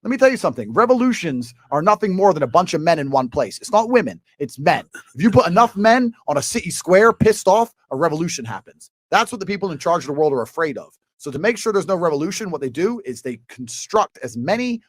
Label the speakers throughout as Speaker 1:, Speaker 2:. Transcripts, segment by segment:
Speaker 1: Let me tell you something. Revolutions are nothing more than a bunch of men in one place. It's not women, it's men. If you put enough men on a city square pissed off, a revolution happens. That's what the people in charge of the world are afraid of. So to make sure there's no revolution, what they do is they construct as many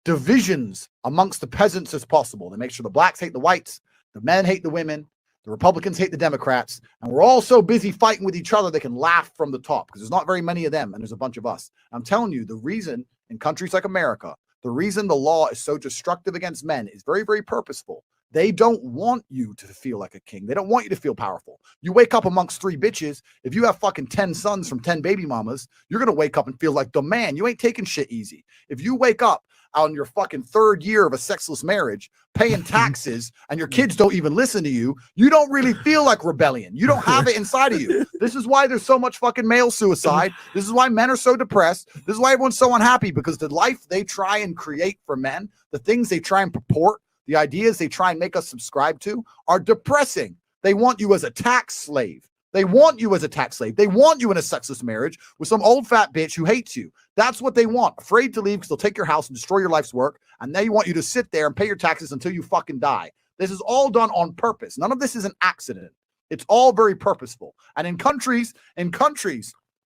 Speaker 1: divisions amongst the peasants as possible. They make sure the blacks hate the whites, the men hate the women, the Republicans hate the Democrats, and we're all so busy fighting with each other they can laugh from the top because there's not very many of them and there's a bunch of us. I'm telling you, the reason in countries like America, the reason the law is so destructive against men is very, very purposeful. They don't want you to feel like a king. They don't want you to feel powerful. You wake up amongst 3 bitches. If you have fucking 10 sons from 10 baby mamas, you're going to wake up and feel like the man. You ain't taking shit easy. If you wake up on your fucking 3rd year of a sexless marriage, paying taxes, and your kids don't even listen to you, you don't really feel like rebellion. You don't have it inside of you. This is why there's so much fucking male suicide. This is why men are so depressed. This is why everyone's so unhappy, because the life they try and create for men, the things they try and purport, the ideas they try and make us subscribe to are depressing. They want you as a tax slave. They want you as a tax slave. They want you in a sexless marriage with some old fat bitch who hates you. That's what they want. Afraid to leave because they'll take your house and destroy your life's work. And they want you to sit there and pay your taxes until you fucking die. This is all done on purpose. None of this is an accident. It's all very purposeful. And in countries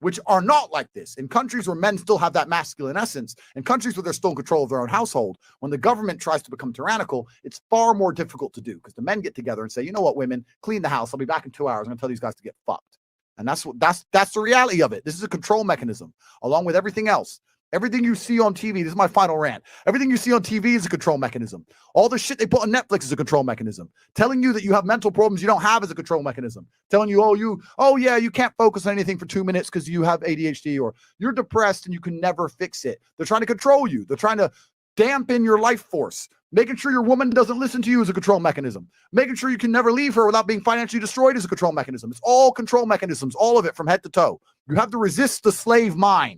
Speaker 1: which are not like this, in countries where men still have that masculine essence, in countries where they're still in control of their own household, when the government tries to become tyrannical, it's far more difficult to do because the men get together and say, you know what, women, clean the house. I'll be back in 2 hours. I'm going to tell these guys to get fucked. And that's the reality of it. This is a control mechanism along with everything else. Everything you see on TV, this is my final rant. Everything you see on TV is a control mechanism. All the shit they put on Netflix is a control mechanism. Telling you that you have mental problems you don't have is a control mechanism. Telling you, you can't focus on anything for 2 minutes because you have ADHD, or you're depressed and you can never fix it. They're trying to control you. They're trying to dampen your life force. Making sure your woman doesn't listen to you is a control mechanism. Making sure you can never leave her without being financially destroyed is a control mechanism. It's all control mechanisms, all of it from head to toe. You have to resist the slave mind.